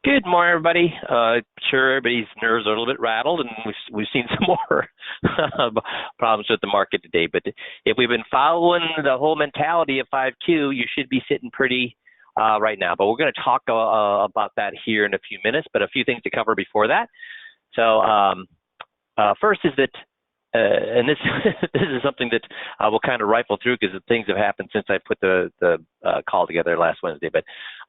Good morning, everybody. Sure, everybody's nerves are a little bit rattled, and we've seen some more problems with the market today. But if we've been following the whole mentality of 5Q, you should be sitting pretty right now. But we're going to talk about that here in a few minutes. But a few things to cover before that. So first is that, and this this is something that we'll kind of rifle through because things have happened since I put the call together last Wednesday. But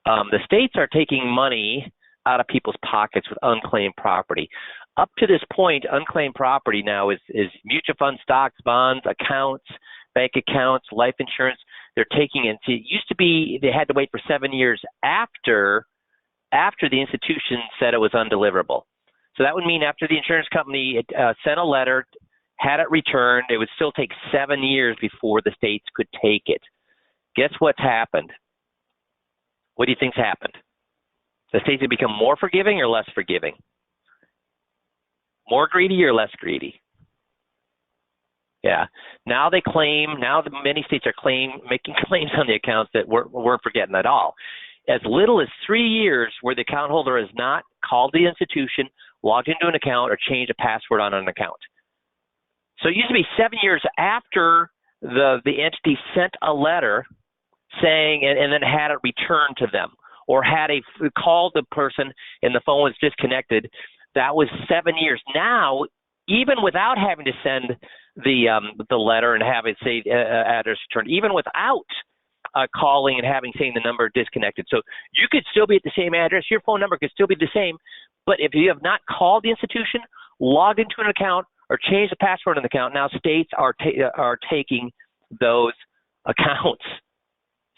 the states are taking money out of people's pockets with unclaimed property. Up to this point, unclaimed property now is mutual fund stocks, bonds, accounts, bank accounts, life insurance. They're taking it. It used to be they had to wait for 7 years after the institution said it was undeliverable. So that would mean after the insurance company sent a letter, had it returned, it would still take 7 years before the states could take it. Guess what's happened? What do you think's happened? The states have become more forgiving or less forgiving? More greedy or less greedy? Yeah. Now they claim, many states are making claims on the accounts that weren't forgetting at all. As little as 3 years where the account holder has not called the institution, logged into an account, or changed a password on an account. So it used to be 7 years after the entity sent a letter saying, and then had it returned to them, or called the person and the phone was disconnected. That was 7 years. Now, even without having to send the letter and have it say address returned, even without calling and saying the number disconnected. So you could still be at the same address. Your phone number could still be the same. But if you have not called the institution, logged into an account, or changed the password on the account, now states are taking those accounts.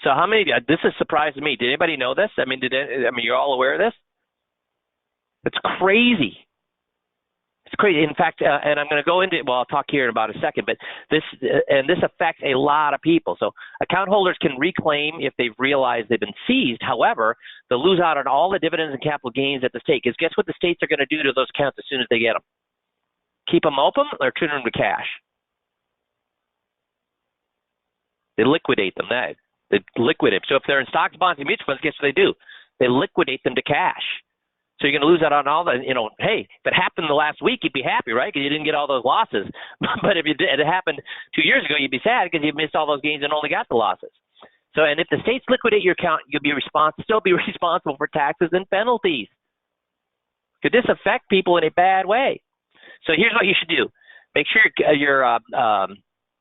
So how many? This is surprising to me. Did anybody know this? I mean, you're all aware of this? It's crazy. It's crazy. In fact, and I'm going to go into it. Well, I'll talk here in about a second. But this affects a lot of people. So account holders can reclaim if they've realized they've been seized. However, they'll lose out on all the dividends and capital gains at the state. Because guess what the states are going to do to those accounts as soon as they get them? Keep them open or turn them to cash? They liquidate them. They liquidate them. So if they're in stocks, bonds, and mutual funds, guess what they do? They liquidate them to cash. So you're going to lose out on all the, hey, if it happened the last week, you'd be happy, right? Because you didn't get all those losses. But if it happened 2 years ago, you'd be sad because you missed all those gains and only got the losses. So, and if the states liquidate your account, you'll still be responsible for taxes and penalties. Could this affect people in a bad way? So here's what you should do. Make sure your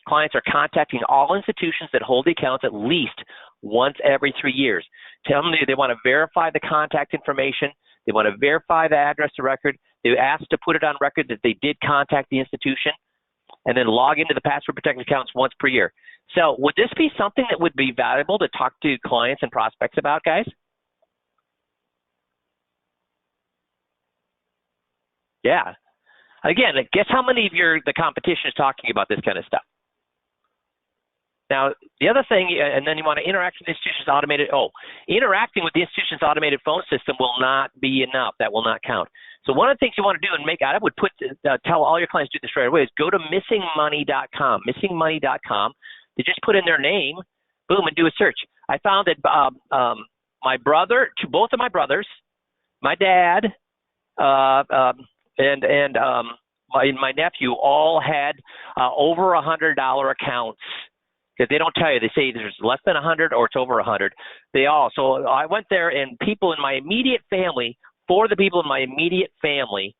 clients are contacting all institutions that hold the accounts at least once every 3 years. Tell them they want to verify the contact information. They want to verify the address to record. They ask to put it on record that they did contact the institution, and then log into the password protected accounts once per year. So would this be something that would be valuable to talk to clients and prospects about, guys? Yeah. Again, guess how many of the competition is talking about this kind of stuff? Now, the other thing, and then you want to interact with the institution's interacting with the institution's automated phone system will not be enough. That will not count. So one of the things you want to do I would tell all your clients to do this right away is go to missingmoney.com. Missingmoney.com. They just put in their name, boom, and do a search. I found that both of my brothers, my dad, and my nephew all had over $100 accounts. Because they don't tell you. They say there's less than 100 or it's over 100. So I went there, and people in my immediate family, 4 of the people in my immediate family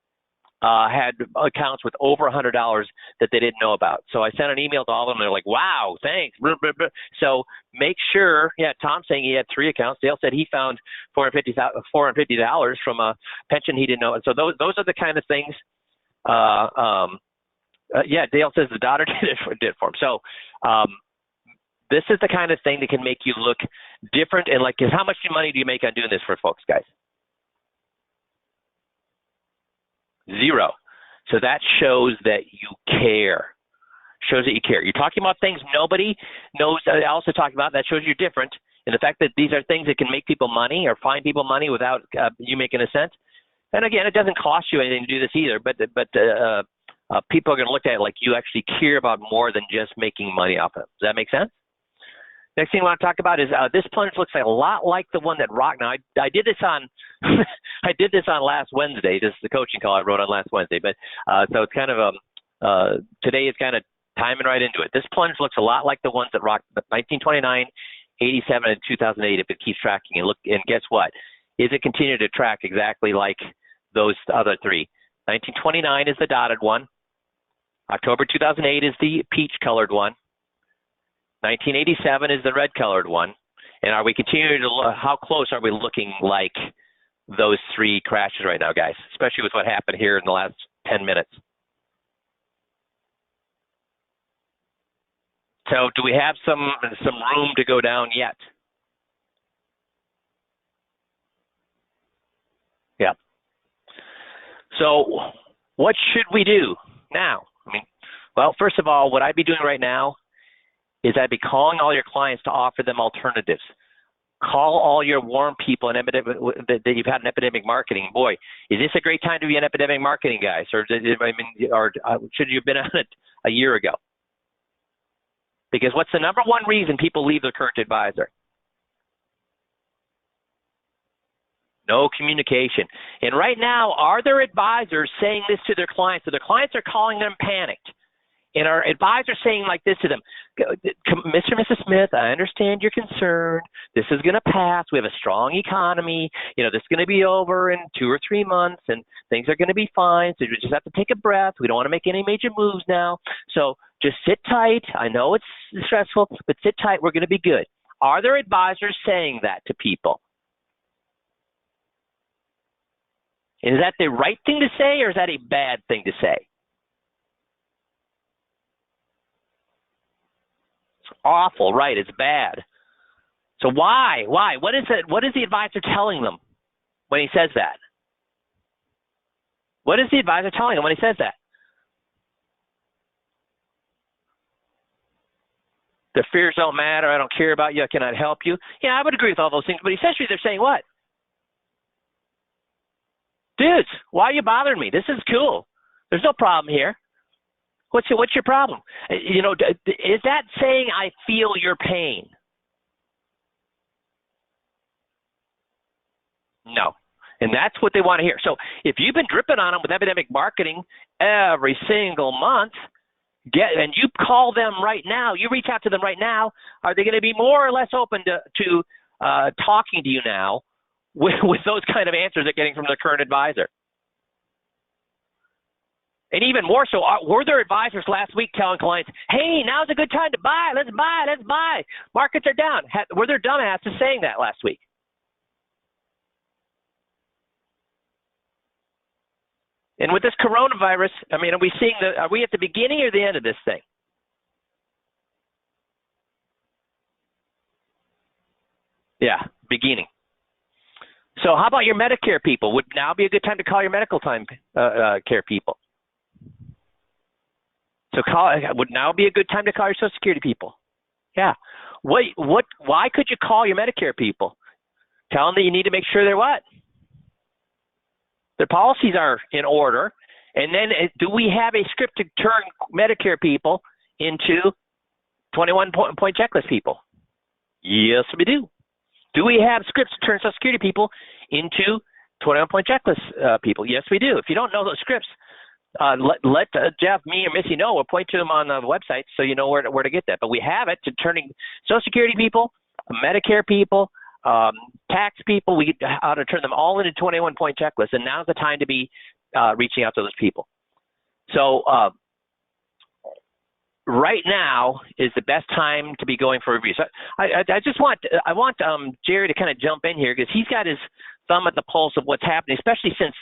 had accounts with over $100 that they didn't know about. So I sent an email to all of them. They're like, wow, thanks. So make sure, Tom's saying he had 3 accounts. Dale said he found $450 from a pension he didn't know. And so those are the kind of things. Dale says the daughter did it for him. So this is the kind of thing that can make you look different. And because how much money do you make on doing this for folks, guys? 0. So that shows that you care. Shows that you care. You're talking about things nobody knows. I also talking about that shows you're different. And the fact that these are things that can make people money or find people money without you making a cent. And again, it doesn't cost you anything to do this either. But people are going to look at it like you actually care about more than just making money off of it. Does that make sense? Next thing I want to talk about is this plunge looks a lot like the one that rocked. Now I did this on I did this on last Wednesday. This is the coaching call I wrote on last Wednesday. But so it's kind of today is kind of timing right into it. This plunge looks a lot like the ones that rocked 1929, 87, and 2008. If it keeps tracking and guess what? Is it continue to track exactly like those other three? 1929 is the dotted one. October 2008 is the peach colored one. 1987 is the red colored one. And are we continuing to look, how close are we looking like those three crashes right now, guys, especially with what happened here in the last 10 minutes? So do we have some room to go down yet? Yeah. So what should we do now? I mean, well, first of all, what I'd be doing right now is I'd be calling all your clients to offer them alternatives. Call all your warm people and that you've had in epidemic marketing. Boy, is this a great time to be in epidemic marketing, guys? Or should you have been on it a year ago? Because what's the number one reason people leave their current advisor? No communication. And right now, are their advisors saying this to their clients? So their clients are calling them panicked. And our advisor saying like this to them, Mr. and Mrs. Smith, I understand your concern. This is going to pass. We have a strong economy. You know, this is going to be over in 2 or 3 months, and things are going to be fine. So you just have to take a breath. We don't want to make any major moves now. So just sit tight. I know it's stressful, but sit tight. We're going to be good. Are their advisors saying that to people? Is that the right thing to say, or is that a bad thing to say? Awful, right? It's bad. So why? What is it? What is the advisor telling them when he says that? What is the advisor telling them when he says that? The fears don't matter. I don't care about you. I cannot help you. Yeah, I would agree with all those things. But essentially, they're saying what? Dudes, why are you bothering me? This is cool. There's no problem here. What's your problem? You know, is that saying I feel your pain? No. And that's what they want to hear. So if you've been dripping on them with epidemic marketing every single month, and you call them right now, you reach out to them right now, are they going to be more or less open to talking to you now with those kind of answers they're getting from their current advisor? And even more so, were their advisors last week telling clients, hey, now's a good time to buy. Let's buy. Let's buy. Markets are down. Were their dumbasses saying that last week? And with this coronavirus, I mean, are we at the beginning or the end of this thing? Yeah, beginning. So how about your Medicare people? Would now be a good time to call your medical care people? So would now be a good time to call your Social Security people? Yeah. Why could you call your Medicare people? Tell them that you need to make sure they're what? Their policies are in order. And then do we have a script to turn Medicare people into 21-point checklist people? Yes, we do. Do we have scripts to turn Social Security people into 21-point checklist people? Yes, we do. If you don't know those scripts, let Jeff, me, or Missy know. We'll point to them on the website so you know where to get that. But we have it to turning Social Security people, Medicare people, tax people. We ought to turn them all into 21-point checklists. And now's the time to be reaching out to those people. So right now is the best time to be going for reviews. So I want Jerry to kind of jump in here because he's got his thumb at the pulse of what's happening, especially since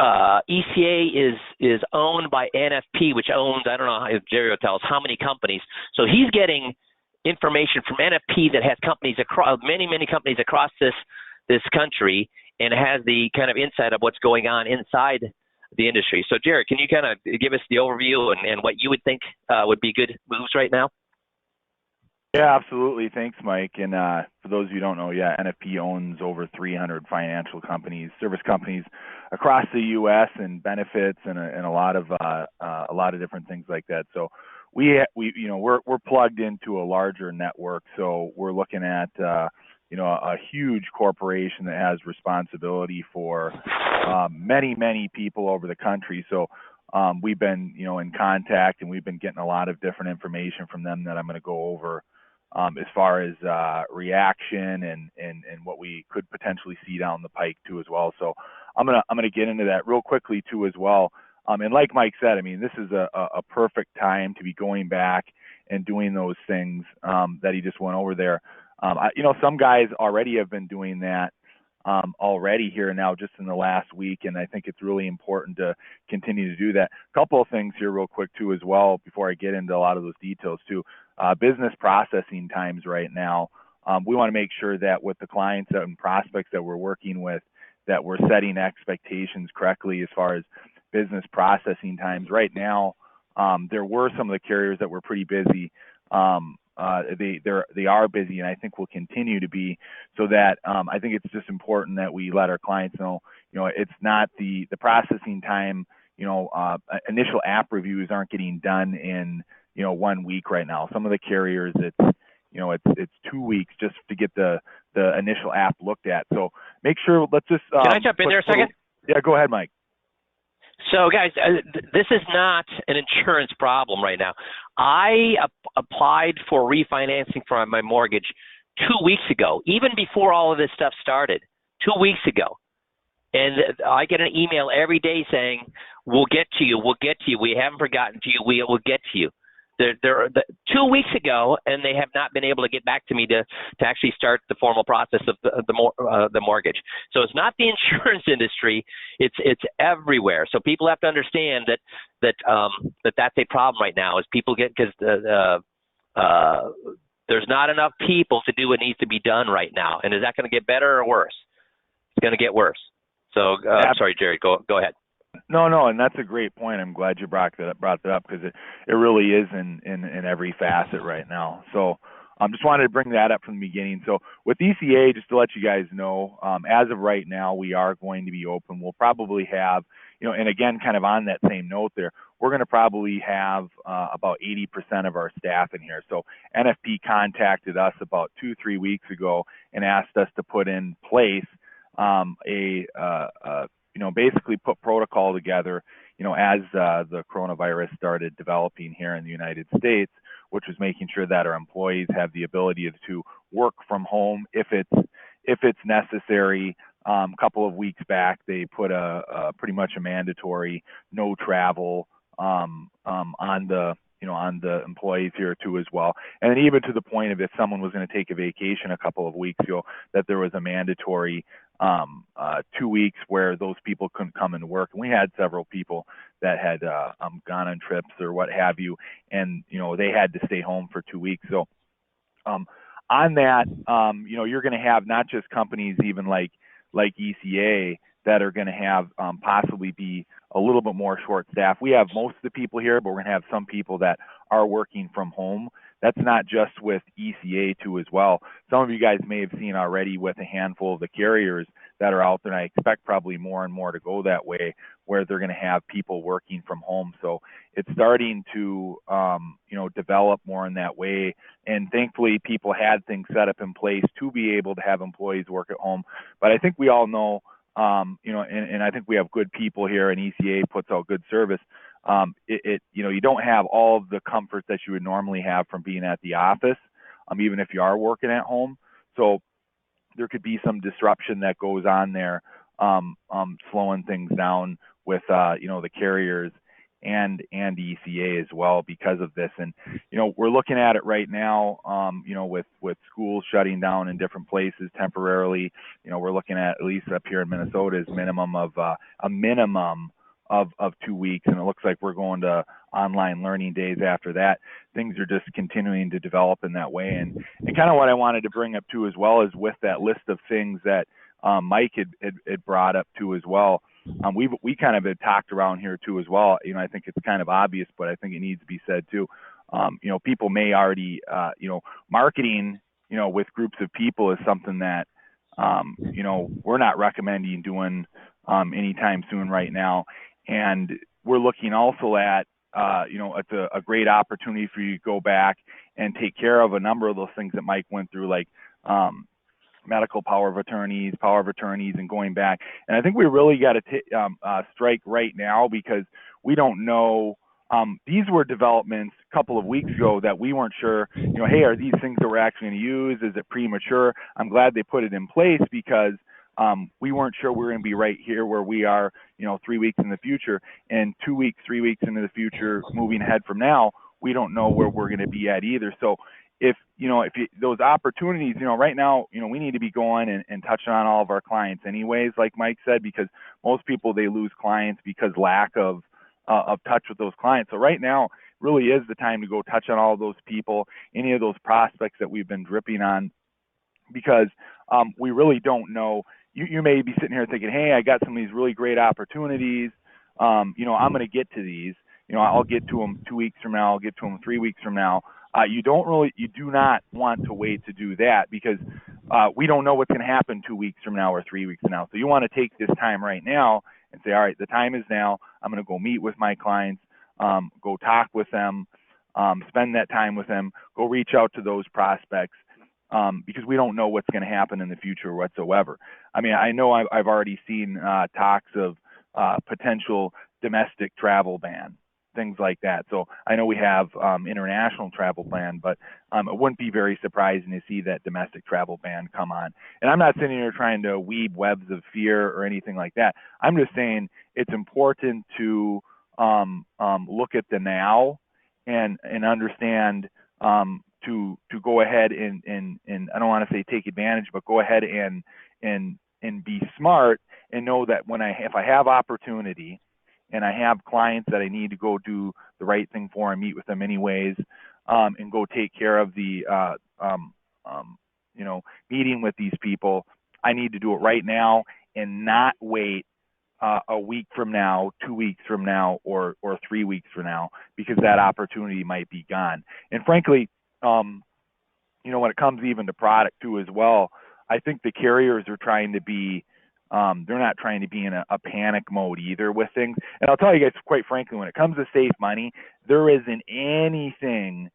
ECA is owned by NFP, which owns, I don't know if Jerry will tell us how many companies. So he's getting information from NFP that has companies across many companies across this country, and has the kind of insight of what's going on inside the industry. So Jerry, can you kind of give us the overview and what you would think would be good moves right now? Yeah, absolutely. Thanks, Mike. And for those of you who don't know, yeah, NFP owns over 300 financial companies, service companies across the U.S. and benefits and a lot of different things like that. So we're plugged into a larger network, so we're looking at a huge corporation that has responsibility for many people over the country. So we've been in contact, and we've been getting a lot of different information from them that I'm going to go over as far as reaction and what we could potentially see down the pike too as well. So I'm gonna get into that real quickly too as well. And like Mike said, I mean, this is a perfect time to be going back and doing those things that he just went over there. Some guys already have been doing that already here now just in the last week, and I think it's really important to continue to do that. A couple of things here real quick too as well before I get into a lot of those details too. Business processing times right now. We want to make sure that with the clients and prospects that we're working with, that we're setting expectations correctly as far as business processing times. Right now, there were some of the carriers that were pretty busy. They are busy, and I think will continue to be. So that I think it's just important that we let our clients know, it's not the processing time. Initial app reviews aren't getting done in 1 week right now. Some of the carriers, it's 2 weeks just to get the initial app looked at. So make sure. Let's just. Can I jump in there a second? Yeah, go ahead, Mike. So, guys, this is not an insurance problem right now. I applied for refinancing for my mortgage 2 weeks ago, even before all of this stuff started, 2 weeks ago. And I get an email every day saying, we'll get to you, we haven't forgotten to you, we will get to you. They're 2 weeks ago, and they have not been able to get back to me to actually start the formal process of the mortgage. So it's not the insurance industry; it's everywhere. So people have to understand that that's a problem right now. Is people get because there's not enough people to do what needs to be done right now. And is that going to get better or worse? It's going to get worse. So I'm sorry, Jerry. Go ahead. No, and that's a great point. I'm glad you brought that up because it really is in every facet right now. So just wanted to bring that up from the beginning. So with ECA, just to let you guys know, as of right now, we are going to be open. We'll probably have, and again, kind of on that same note there, we're going to probably have about 80% of our staff in here. So NFP contacted us about 2-3 weeks ago and asked us to put in place basically put protocol together, as the coronavirus started developing here in the United States, which was making sure that our employees have the ability to work from home if it's necessary. A couple of weeks back, they put a pretty much a mandatory no travel on the employees here too as well. And then even to the point of if someone was going to take a vacation a couple of weeks ago, that there was a mandatory 2 weeks where those people couldn't come into work. And we had several people that had gone on trips or what have you, and they had to stay home for 2 weeks. So on that, you're going to have not just companies even like ECA that are going to have possibly be a little bit more short staffed. We have most of the people here, but we're going to have some people that are working from home. That's not just with ECA too as well. Some of you guys may have seen already with a handful of the carriers that are out there, and I expect probably more and more to go that way, where they're going to have people working from home. So it's starting to, develop more in that way. And thankfully, people had things set up in place to be able to have employees work at home. But I think we all know, and I think we have good people here, and ECA puts out good service. You don't have all of the comfort that you would normally have from being at the office, even if you are working at home. So there could be some disruption that goes on there, slowing things down with, the carriers and ECA as well because of this. And, we're looking at it right now, with schools shutting down in different places temporarily. We're looking at least up here in Minnesota, is minimum of a minimum of 2 weeks, and it looks like we're going to online learning days after that. Things are just continuing to develop in that way. And kind of what I wanted to bring up too as well is with that list of things that Mike had brought up too as well. We kind of had talked around here too as well. I think it's kind of obvious, but I think it needs to be said too. People may already, marketing, with groups of people is something that, we're not recommending doing anytime soon right now. And we're looking also at, it's a great opportunity for you to go back and take care of a number of those things that Mike went through, like medical power of attorneys, and going back. And I think we really got to strike right now, because we don't know. These were developments a couple of weeks ago that we weren't sure, hey, are these things that we're actually going to use? Is it premature? I'm glad they put it in place, because we weren't sure we were going to be right here where we are, 3 weeks in the future, and 2 weeks, 3 weeks into the future, moving ahead from now, we don't know where we're going to be at either. So if those opportunities, right now, we need to be going and touching on all of our clients anyways, like Mike said, because most people, they lose clients because lack of touch with those clients. So right now really is the time to go touch on all of those people, any of those prospects that we've been dripping on, because we really don't know. You may be sitting here thinking, hey, I got some of these really great opportunities. I'm going to get to these. I'll get to them 2 weeks from now. I'll get to them 3 weeks from now. You do not want to wait to do that, because we don't know what's going to happen 2 weeks from now or 3 weeks from now. So you want to take this time right now and say, all right, the time is now. I'm going to go meet with my clients, go talk with them, spend that time with them, go reach out to those prospects, because we don't know what's going to happen in the future whatsoever. I mean, I know I've already seen talks of potential domestic travel ban, things like that. So I know we have international travel ban, but it wouldn't be very surprising to see that domestic travel ban come on. And I'm not sitting here trying to weave webs of fear or anything like that. I'm just saying it's important to look at the now and understand to go ahead and I don't want to say take advantage, but go ahead and be smart, and know that if I have opportunity and I have clients that I need to go do the right thing for and meet with them anyways, and go take care of the meeting with these people, I need to do it right now and not wait a week from now, 2 weeks from now, or 3 weeks from now, because that opportunity might be gone. And frankly, when it comes even to product too as well, I think the carriers are trying to be, they're not trying to be in a panic mode either with things. And I'll tell you guys, quite frankly, when it comes to safe money, there isn't anything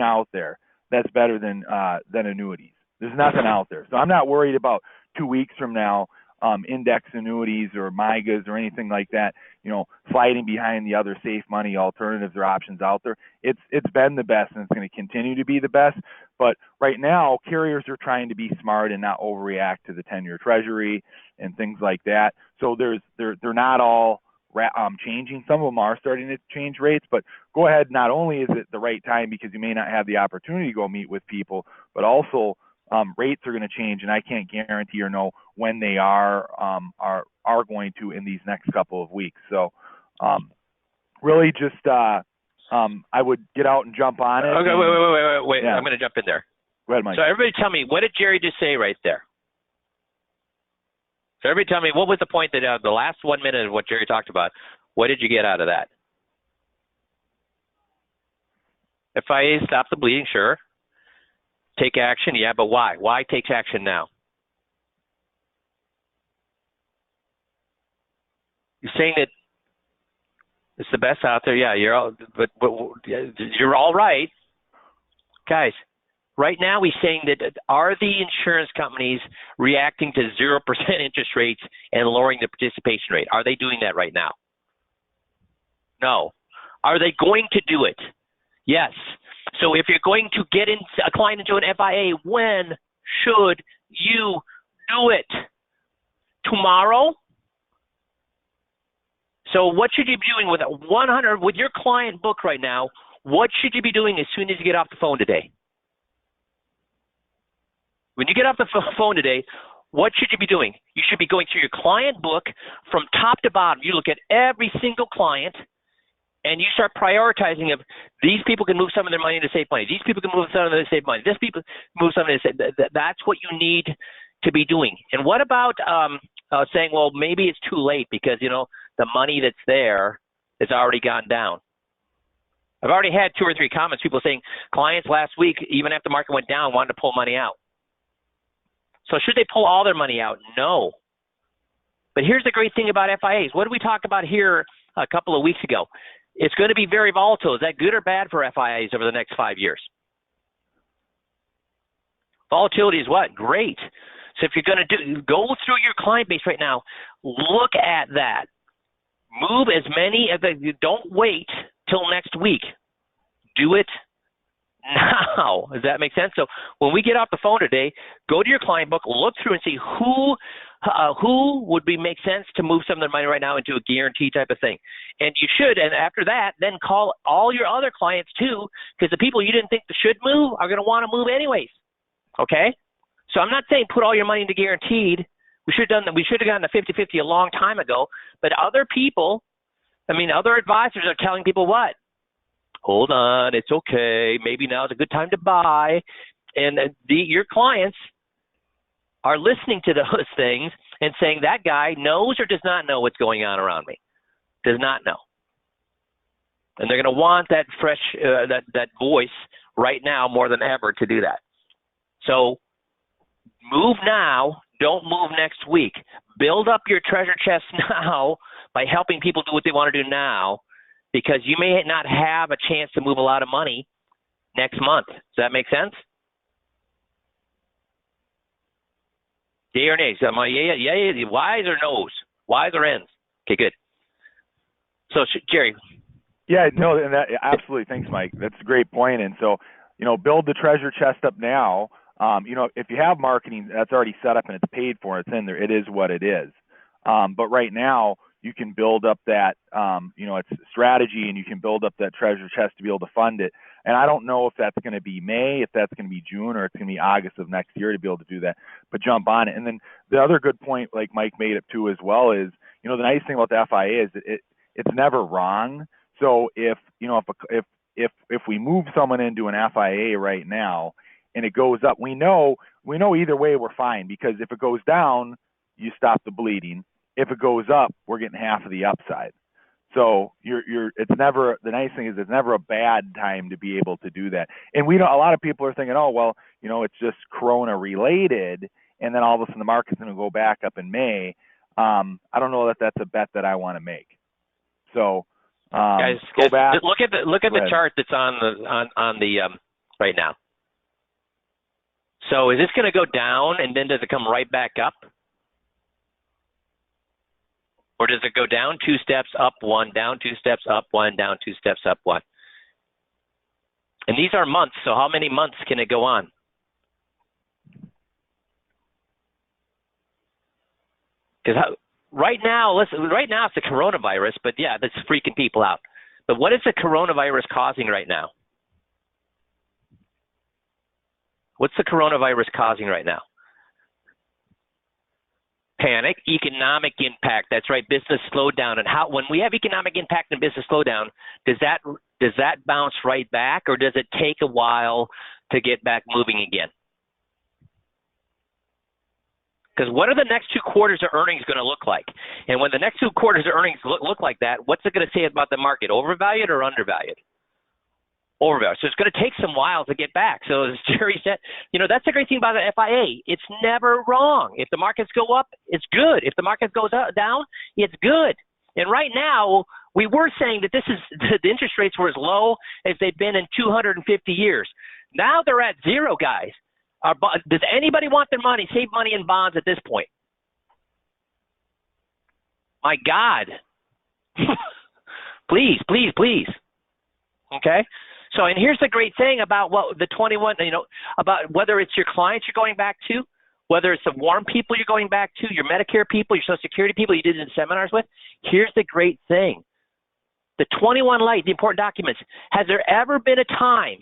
out there that's better than annuities. There's nothing out there. So I'm not worried about 2 weeks from now, index annuities or MYGAs or anything like that, sliding behind the other safe money alternatives or options out there. It's been the best, and it's going to continue to be the best. But right now, carriers are trying to be smart and not overreact to the 10-year Treasury and things like that. So they're not all changing. Some of them are starting to change rates, but go ahead. Not only is it the right time because you may not have the opportunity to go meet with people, but also rates are going to change, and I can't guarantee or know when they are going to in these next couple of weeks. So really just I would get out and jump on it. Okay, wait. Yeah. I'm going to jump in there. Go ahead, Mike. So everybody tell me, what did Jerry just say right there? So everybody tell me, what was the point that the last 1 minute of what Jerry talked about, what did you get out of that? FIA, stop the bleeding, sure. Take action, yeah, but why? Why take action now? You're saying that it's the best out there, yeah. But you're all right, guys. Right now, he's saying that are the insurance companies reacting to 0% interest rates and lowering the participation rate? Are they doing that right now? No. Are they going to do it? Yes. So if you're going to get a client into an FIA, when should you do it? Tomorrow? So what should you be doing with your client book right now? What should you be doing as soon as you get off the phone today? When you get off the phone today, what should you be doing? You should be going through your client book from top to bottom. You look at every single client, and you start prioritizing of these people can move some of their money into safe money. These people can move some of their safe money. This people move some of their safe. That's what you need to be doing. And what about saying, well, maybe it's too late because, the money that's there has already gone down. I've already had 2 or 3 comments, people saying clients last week, even after the market went down, wanted to pull money out. So should they pull all their money out? No. But here's the great thing about FIAs. What did we talk about here a couple of weeks ago? It's going to be very volatile. Is that good or bad for FIAs over the next 5 years? Volatility is what? Great. So if you're going to go through your client base right now, look at that. Move as many of the, don't wait till next week. Do it now. Does that make sense? So when we get off the phone today, go to your client book, look through and see who would make sense to move some of their money right now into a guarantee type of thing. And you should, and after that, then call all your other clients too, because the people you didn't think that should move are going to want to move anyways. Okay? So I'm not saying put all your money into guaranteed. We should have gotten a 50-50 a long time ago. But other people, other advisors are telling people what? Hold on, it's okay. Maybe now's a good time to buy. And your clients are listening to those things and saying that guy knows or does not know what's going on around me. Does not know. And they're going to want that fresh, that voice right now more than ever to do that. So move now. Don't move next week. Build up your treasure chest now by helping people do what they want to do now, because you may not have a chance to move a lot of money next month. Does that make sense? Yay or nay? Yeah, Y's or no's? Y's or N's? Okay, good. So, Jerry. Yeah, no, and that, absolutely. Thanks, Mike. That's a great point. And so, build the treasure chest up now. If you have marketing that's already set up and it's paid for, it's in there, it is what it is. But right now, you can build up that, it's strategy, and you can build up that treasure chest to be able to fund it. And I don't know if that's going to be May, if that's going to be June, or it's going to be August of next year to be able to do that, but jump on it. And then the other good point, like Mike made it too as well, is, the nice thing about the FIA is that it's never wrong. So if we move someone into an FIA right now and it goes up, we know either way we're fine, because if it goes down, you stop the bleeding. If it goes up, we're getting half of the upside. So it's never, the nice thing is it's never a bad time to be able to do that. And a lot of people are thinking, oh, well, it's just Corona related, and then all of a sudden the market's going to go back up in May. I don't know that that's a bet that I want to make. So guys, go back. Look at the chart that's on the right now. So is this going to go down and then does it come right back up? Or does it go down 2 steps, up 1, down 2 steps, up 1, down 2 steps, up 1? And these are months, so how many months can it go on? Because right now it's the coronavirus, but yeah, that's freaking people out. But what is the coronavirus causing right now? What's the coronavirus causing right now? Panic, economic impact. That's right, business slowdown. And when we have economic impact and business slowdown, does that bounce right back, or does it take a while to get back moving again? Because what are the next 2 quarters of earnings going to look like? And when the next 2 quarters of earnings look like that, what's it going to say about the market? Overvalued or undervalued? Overvalued. So it's going to take some while to get back. So as Jerry said, that's the great thing about the FIA. It's never wrong. If the markets go up, it's good. If the market goes down, it's good. And right now, we were saying that the interest rates were as low as they've been in 250 years. Now they're at zero, guys. Does anybody want their money, save money in bonds at this point? My God. Please, please, please. Okay? So, and here's the great thing about the 21, about whether it's your clients you're going back to, whether it's the warm people you're going back to, your Medicare people, your Social Security people you did in seminars with. Here's the great thing. The 21 Lite, the important documents, has there ever been a time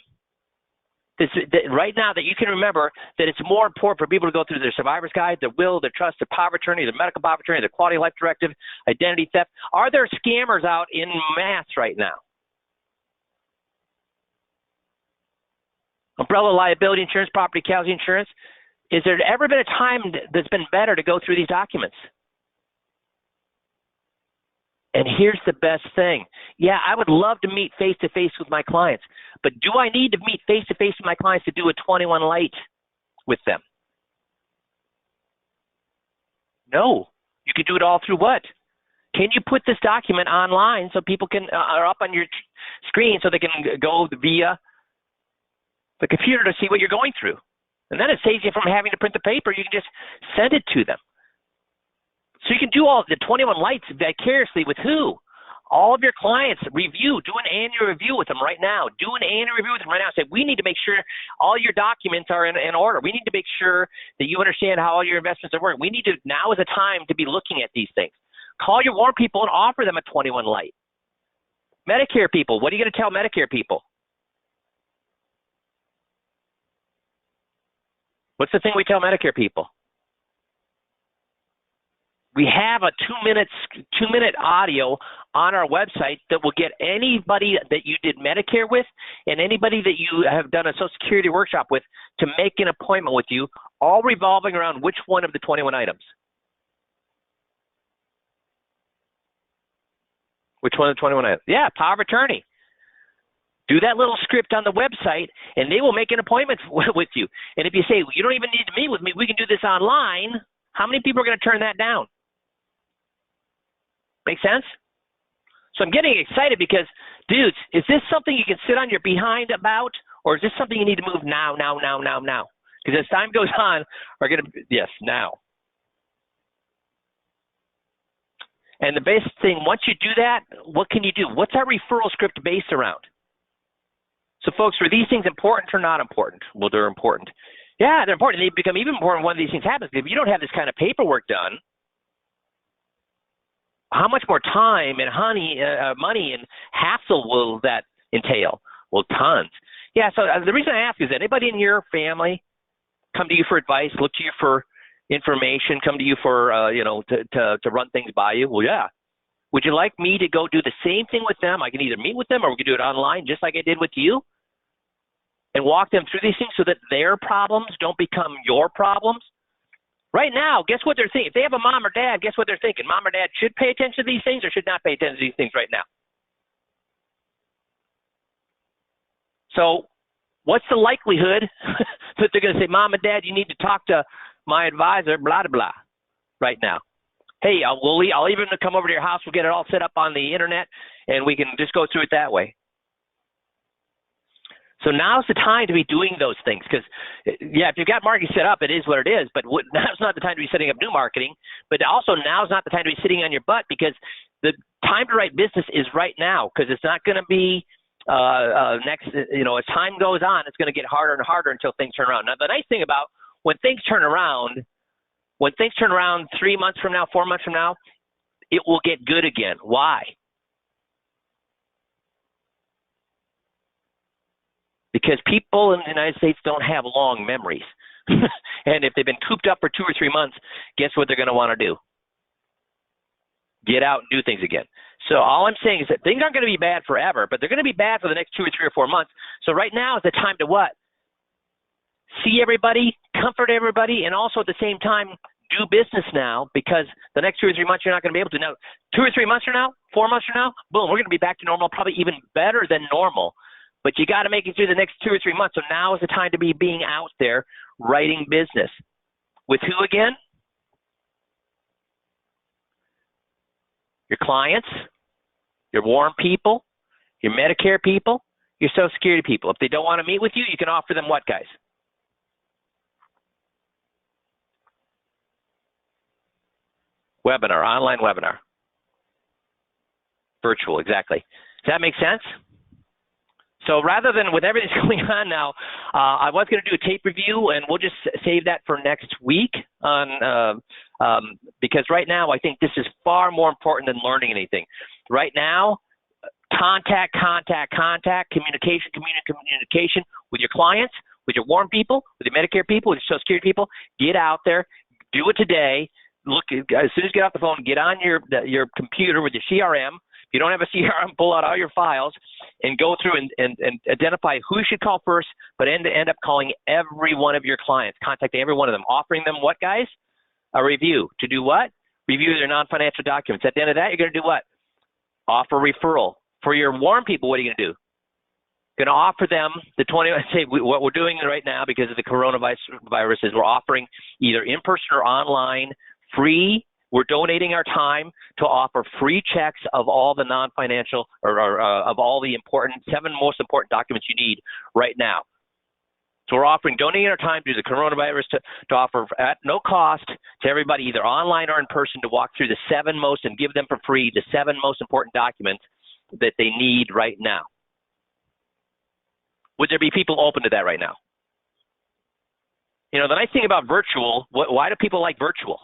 right now that you can remember that it's more important for people to go through their survivor's guide, their will, their trust, their power of attorney, their medical power of attorney, their quality of life directive, identity theft? Are there scammers out in mass right now? Umbrella liability insurance, property casualty insurance. Is there ever been a time that's been better to go through these documents? And here's the best thing. Yeah, I would love to meet face-to-face with my clients, but do I need to meet face-to-face with my clients to do a 21 Lite with them? No. You can do it all through what? Can you put this document online so people can are up on your screen so they can go via the computer to see what you're going through? And then it saves you from having to print the paper. You can just send it to them. So you can do all the 21 Lights vicariously with who? All of your clients. Review. Do an annual review with them right now. Do an annual review with them right now. Say, we need to make sure all your documents are in order. We need to make sure that you understand how all your investments are working. We need to, now is the time to be looking at these things. Call your warm people and offer them a 21 Light. Medicare people, what are you going to tell Medicare people? What's the thing we tell Medicare people? We have a 2-minute audio on our website that will get anybody that you did Medicare with and anybody that you have done a Social Security workshop with to make an appointment with you, all revolving around which one of the 21 items? Which one of the 21 items? Yeah, power of attorney. Do that little script on the website, and they will make an appointment with you. And if you say, you don't even need to meet with me, we can do this online, how many people are going to turn that down? Make sense? So I'm getting excited because, dudes, is this something you can sit on your behind about, or is this something you need to move now? Because as time goes on, we're going to, yes, now. And the best thing, once you do that, what can you do? What's our referral script based around? So, folks, are these things important or not important? Well, they're important. Yeah, they're important. They become even important when one of these things happens. If you don't have this kind of paperwork done, how much more time and money and hassle will that entail? Well, tons. Yeah, so the reason I ask is, anybody in your family come to you for advice, look to you for information, come to you for, to run things by you? Well, yeah. Would you like me to go do the same thing with them? I can either meet with them or we can do it online just like I did with you and walk them through these things so that their problems don't become your problems. Right now, guess what they're thinking? If they have a mom or dad, guess what they're thinking? Mom or dad should pay attention to these things or should not pay attention to these things right now. So what's the likelihood that they're going to say, Mom and Dad, you need to talk to my advisor, blah, blah, blah, right now? Hey, I'll even come over to your house. We'll get it all set up on the internet, and we can just go through it that way. So now's the time to be doing those things because, yeah, if you've got marketing set up, it is what it is, but now's not the time to be setting up new marketing. But also now's not the time to be sitting on your butt because the time to write business is right now because it's not going to be next, as time goes on, it's going to get harder and harder until things turn around. Now, the nice thing about when things turn around 3 months from now, 4 months from now, it will get good again. Why? Because people in the United States don't have long memories. And if they've been cooped up for 2 or 3 months, guess what they're going to want to do? Get out and do things again. So all I'm saying is that things aren't going to be bad forever, but they're going to be bad for the next 2 or 3 or 4 months. So right now is the time to what? See everybody, comfort everybody, and also at the same time, do business now because the next 2 or 3 months you're not going to be able to. Now, 2 or 3 months from now, 4 months from now, boom, we're going to be back to normal, probably even better than normal. But you got to make it through the next 2 or 3 months. So now is the time to be being out there writing business. With who again? Your clients, your warm people, your Medicare people, your Social Security people. If they don't want to meet with you, you can offer them what, guys? Webinar, online webinar. Virtual, exactly. Does that make sense? So rather than with everything going on now, I was going to do a tape review, and we'll just save that for next week because right now I think this is far more important than learning anything. Right now, contact, communication with your clients, with your warm people, with your Medicare people, with your Social Security people. Get out there, do it today. Look, as soon as you get off the phone, get on your computer with your CRM. If you don't have a CRM, pull out all your files and go through and identify who you should call first, but end up calling every one of your clients, contacting every one of them, offering them what, guys? A review. To do what? Review their non-financial documents. At the end of that, you're going to do what? Offer referral. For your warm people, what are you going to do? Going to offer them the 20, say what we're doing right now because of the coronavirus is we're offering either in-person or online free We're donating our time to offer free checks of all the non-financial or of all the seven most important documents you need right now. So we're donating our time due to the coronavirus to offer at no cost to everybody, either online or in person, to walk through the seven most and give them for free the seven most important documents that they need right now. Would there be people open to that right now? You know, the nice thing about virtual, why do people like virtual?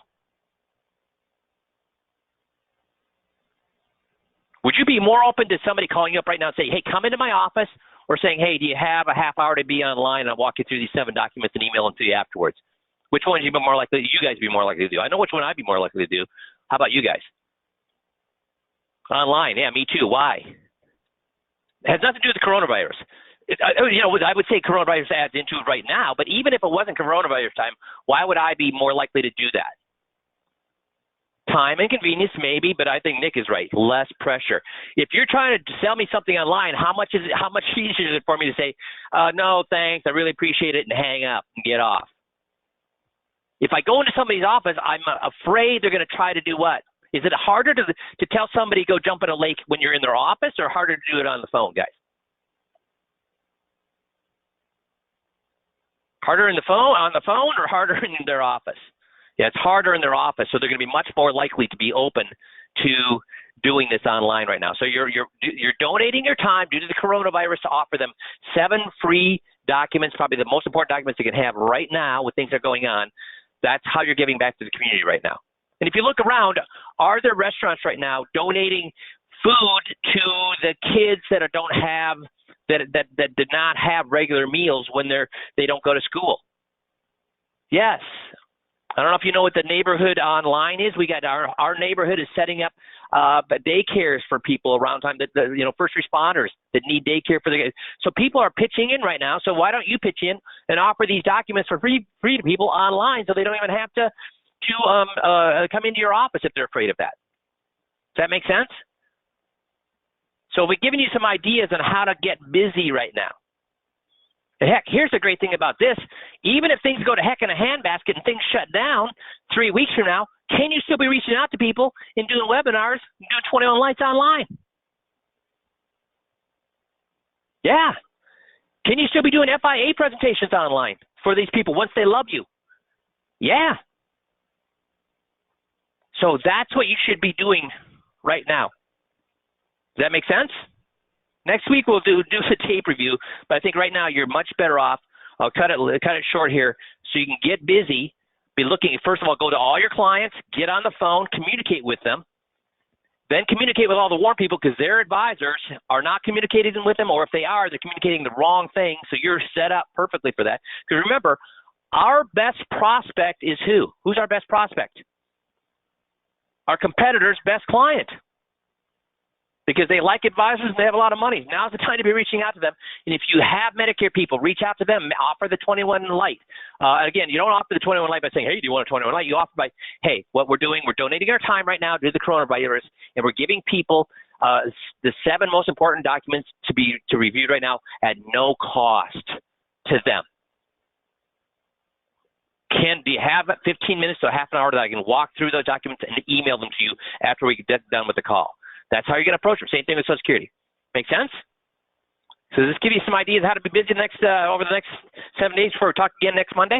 Would you be more open to somebody calling you up right now and say, hey, come into my office, or saying, hey, do you have a half hour to be online and I'll walk you through these seven documents and email them to you afterwards? Which one would you guys be more likely to do? I know which one I'd be more likely to do. How about you guys? Online, yeah, me too. Why? It has nothing to do with the coronavirus. I would say coronavirus adds into it right now, but even if it wasn't coronavirus time, why would I be more likely to do that? Time and convenience, maybe, but I think Nick is right. Less pressure. If you're trying to sell me something online, how much easier is it for me to say, no, thanks, I really appreciate it, and hang up and get off? If I go into somebody's office, I'm afraid they're going to try to do what? Is it harder to tell somebody go jump in a lake when you're in their office, or harder to do it on the phone, guys? Harder on the phone, or harder in their office? Yeah, it's harder in their office, so they're going to be much more likely to be open to doing this online right now. So you're donating your time due to the coronavirus to offer them seven free documents, probably the most important documents they can have right now with things that are going on. That's how you're giving back to the community right now. And if you look around, are there restaurants right now donating food to the kids that did not have regular meals when they don't go to school? Yes. I don't know if you know what the neighborhood online is. We got our neighborhood is setting up daycares for people around time that first responders that need daycare for the. So people are pitching in right now. So why don't you pitch in and offer these documents for free to people online, so they don't even have to come into your office if they're afraid of that. Does that make sense? So we're giving you some ideas on how to get busy right now. And heck, here's the great thing about this. Even if things go to heck in a handbasket and things shut down 3 weeks from now, can you still be reaching out to people and doing webinars and doing 21 Lights online? Yeah. Can you still be doing FIA presentations online for these people once they love you? Yeah. So that's what you should be doing right now. Does that make sense? Next week we'll do the tape review, but I think right now you're much better off. I'll cut it short here so you can get busy. Be looking, first of all, go to all your clients, get on the phone, communicate with them, then communicate with all the warm people, because their advisors are not communicating with them, or if they are, they're communicating the wrong thing. So you're set up perfectly for that. Because remember, our best prospect is who? Who's our best prospect? Our competitor's best client. Because they like advisors and they have a lot of money. Now's the time to be reaching out to them. And if you have Medicare people, reach out to them. Offer the 21 Light. Again, you don't offer the 21 Light by saying, hey, do you want a 21 Light? You offer by, hey, what we're doing, we're donating our time right now due to the coronavirus, and we're giving people the 7 most important documents to be reviewed right now at no cost to them. Do you have 15 minutes to half an hour that I can walk through those documents and email them to you after we get done with the call? That's how you're going to approach it. Same thing with Social Security. Make sense? So does this give you some ideas how to be busy over the next 7 days before we talk again next Monday?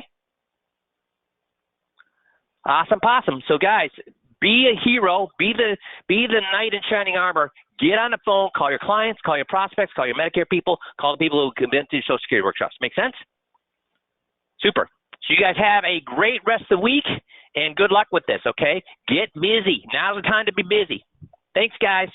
Awesome possum. So guys, be a hero. Be the knight in shining armor. Get on the phone. Call your clients. Call your prospects. Call your Medicare people. Call the people who convince you Social Security workshops. Make sense? Super. So you guys have a great rest of the week, and good luck with this, okay? Get busy. Now's the time to be busy. Thanks, guys.